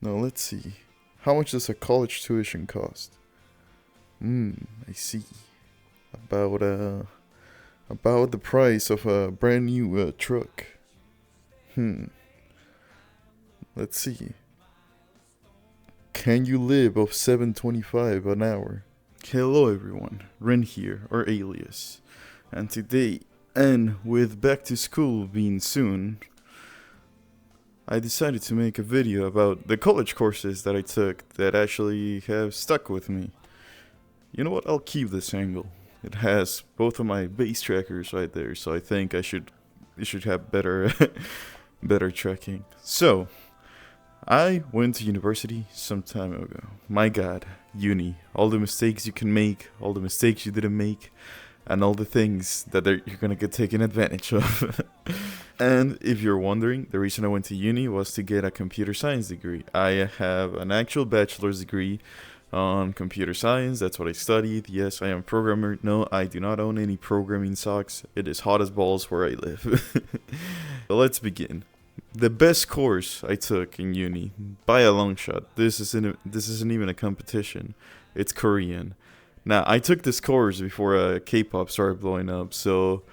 Now let's see. How much does a college tuition cost? I see. About about the price of a brand new truck. Hmm. Let's see. Can you live off 7.25 an hour? Hello everyone, Ren here, or Alias. And today, and with back to school being soon, I decided to make a video about the college courses that I took that actually have stuck with me. You know what, I'll keep this angle. It has both of my base trackers right there, so I think it should have better better tracking. So, I went to university some time ago. My god, uni. All the mistakes you can make, all the mistakes you didn't make, and all the things that you're gonna get taken advantage of. And if you're wondering, the reason I went to uni was to get a computer science degree. I have an actual bachelor's degree on computer science. That's what I studied. Yes, I am a programmer. No, I do not own any programming socks. It is hot as balls where I live. So let's begin. The best course I took in uni, by a long shot, this isn't even a competition, it's Korean. Now, I took this course before K-pop started blowing up, so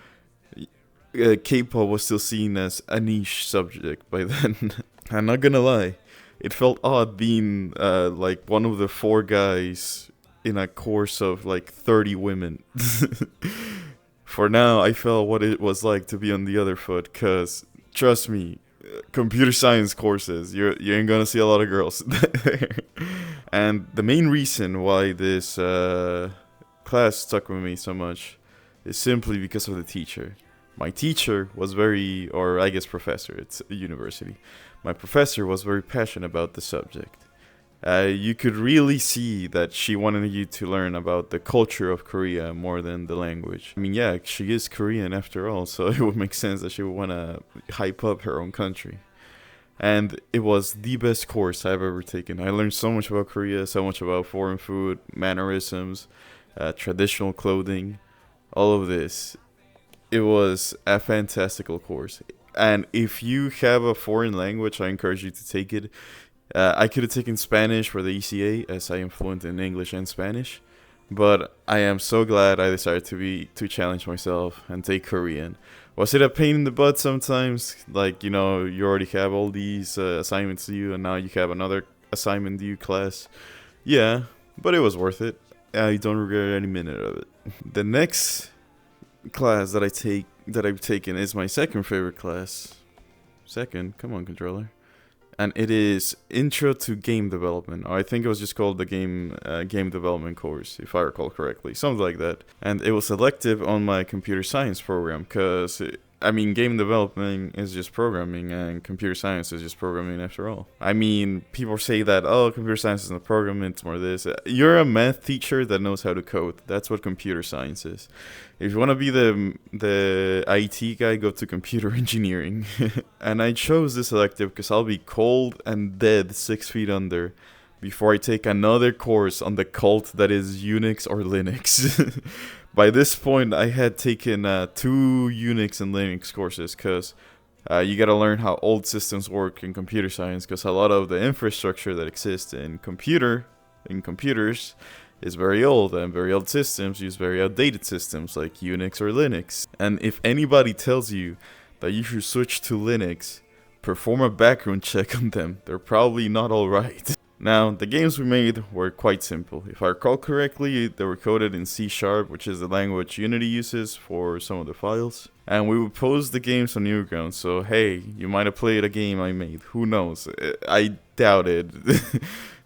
K-pop was still seen as a niche subject by then. I'm not gonna lie, it felt odd being like one of the 4 guys in a course of like 30 women. For now, I felt what it was like to be on the other foot, cause trust me, computer science courses, you ain't gonna see a lot of girls there. And the main reason why this class stuck with me so much is simply because of the teacher. My teacher was or I guess professor, it's a university. My professor was very passionate about the subject. You could really see that she wanted you to learn about the culture of Korea more than the language. I mean, yeah, she is Korean after all, so it would make sense that she would want to hype up her own country. And it was the best course I've ever taken. I learned so much about Korea, so much about foreign food, mannerisms, traditional clothing, all of this. It was a fantastical course. And if you have a foreign language, I encourage you to take it. I could have taken Spanish for the ECA, as I am fluent in English and Spanish, but I am so glad I decided to challenge myself and take Korean. Was it a pain in the butt sometimes? Like, you already have all these assignments due, and now you have another assignment due class. Yeah, but it was worth it. I don't regret any minute of it. The next class that I've taken is my second favorite class. Second? Come on, controller. And it is Intro to Game Development. Or I think it was just called the Game Development course, if I recall correctly. Something like that. And it was elective on my computer science program, because, game development is just programming, and computer science is just programming after all. I mean, people say that, oh, computer science isn't programming, it's more this. You're a math teacher that knows how to code. That's what computer science is. If you want to be the IT guy, go to computer engineering. And I chose this elective because I'll be cold and dead 6 feet under before I take another course on the cult that is Unix or Linux. By this point, I had taken 2 Unix and Linux courses, because you gotta learn how old systems work in computer science, because a lot of the infrastructure that exists in computers is very old, and very old systems use very outdated systems like Unix or Linux. And if anybody tells you that you should switch to Linux, perform a background check on them. They're probably not alright. Now, the games we made were quite simple. If I recall correctly, they were coded in C#, which is the language Unity uses for some of the files. And we would post the games on Newgrounds, so hey, you might have played a game I made. Who knows? I doubt it.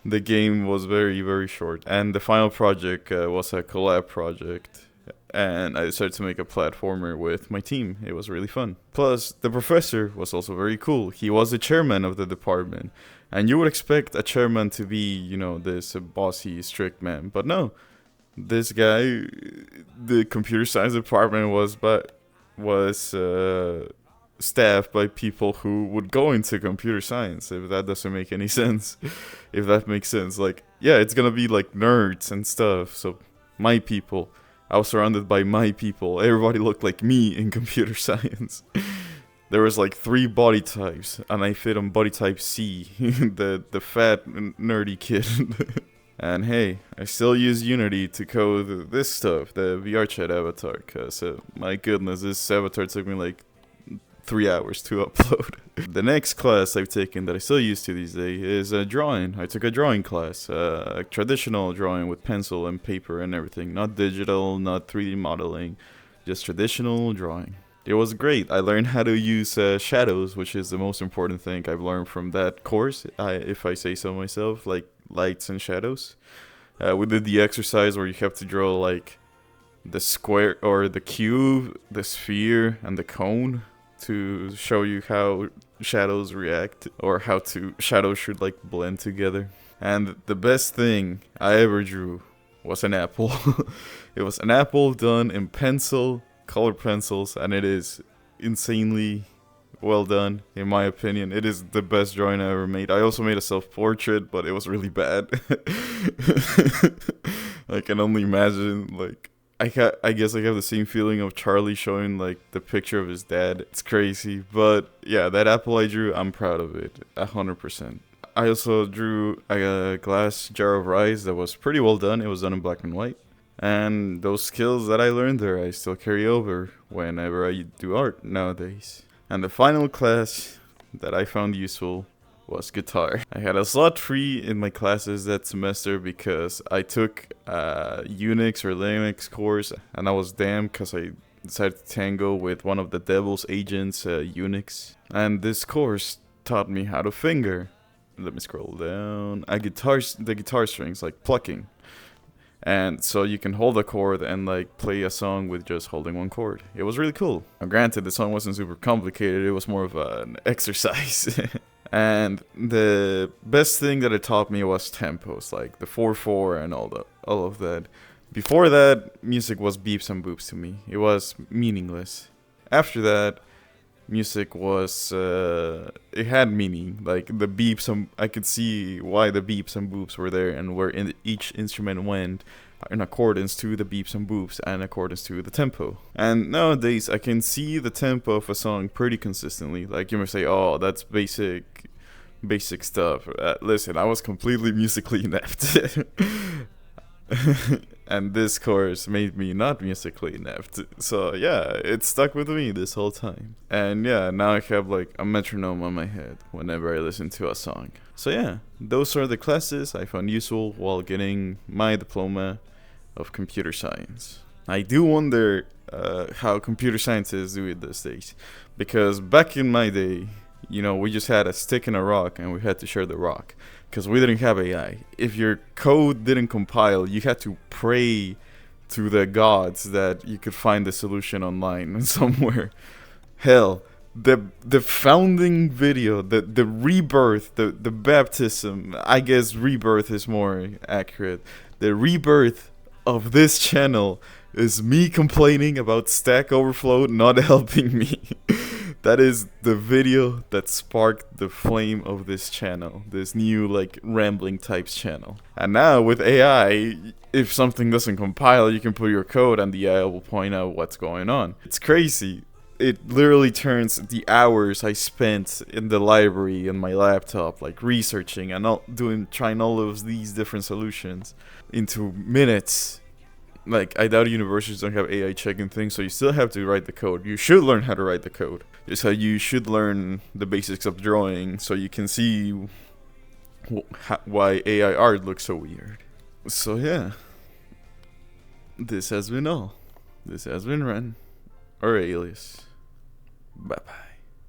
The game was very, very short. And the final project was a collab project. And I decided to make a platformer with my team. It was really fun. Plus, the professor was also very cool. He was the chairman of the department. And you would expect a chairman to be, this bossy, strict man. But no, this guy, the computer science department was staffed by people who would go into computer science, if that doesn't make any sense. If that makes sense. Like, yeah, it's gonna be like nerds and stuff. So, my people. I was surrounded by my people. Everybody looked like me in computer science. there was like 3 body types, and I fit on body type C, the fat nerdy kid. And hey, I still use Unity to code this stuff, the VR chat avatar, cause my goodness, this avatar took me like 3 hours to upload. The next class I've taken that I still use to these days is drawing. I took a drawing class, traditional drawing with pencil and paper and everything, not digital, not 3D modeling, just traditional drawing. It was great. I learned how to use shadows, which is the most important thing I've learned from that course, if I say so myself, like lights and shadows. We did the exercise where you have to draw like the square or the cube, the sphere, and the cone to show you how shadows react, or how shadows should like blend together. And the best thing I ever drew was an apple. It was an apple done in pencil, colored pencils, and it is insanely well done, in my opinion. It is the best drawing I ever made. I also made a self-portrait, but it was really bad. I can only imagine, like, I guess I have the same feeling of Charlie showing, like, the picture of his dad. It's crazy, but yeah, that apple I drew, I'm proud of it, 100%. I also drew a glass jar of rice that was pretty well done. It was done in black and white. And those skills that I learned there, I still carry over whenever I do art nowadays. And the final class that I found useful was guitar. I had a slot free in my classes that semester because I took a Unix or Linux course, and I was damned because I decided to tango with one of the devil's agents, Unix. And this course taught me how to finger. Let me scroll down. The guitar strings, like plucking. And so you can hold a chord and like play a song with just holding one chord. It was really cool. Now, granted, the song wasn't super complicated. It was more of an exercise. And the best thing that it taught me was tempos, like the 4/4 and all of that. Before that, music was beeps and boops to me. It was meaningless. After that, music was it had meaning. Like the beeps, I could see why the beeps and boops were there and where each instrument went in accordance to the beeps and boops and accordance to the tempo. And nowadays I can see the tempo of a song pretty consistently. Like you might say, oh, that's basic stuff. Listen, I was completely musically inept. And this course made me not musically inept. So yeah, it stuck with me this whole time. And yeah, now I have like a metronome on my head whenever I listen to a song. So yeah, those are the classes I found useful while getting my diploma of computer science. I do wonder how computer scientists do it these days. Because back in my day, we just had a stick and a rock and we had to share the rock. Because we didn't have AI. If your code didn't compile, you had to pray to the gods that you could find the solution online somewhere. Hell, the founding video, the rebirth, the baptism, I guess rebirth is more accurate. The rebirth of this channel is me complaining about Stack Overflow not helping me. That is the video that sparked the flame of this channel, this new like rambling types channel. And now with AI, if something doesn't compile, you can put your code and the AI will point out what's going on. It's crazy. It literally turns the hours I spent in the library on my laptop, like researching and trying all of these different solutions, into minutes. Like, I doubt universities don't have AI checking things, so you still have to write the code. You should learn how to write the code. Just how you should learn the basics of drawing so you can see why AI art looks so weird. So yeah, this has been all. This has been Ren, or Alias. Bye bye.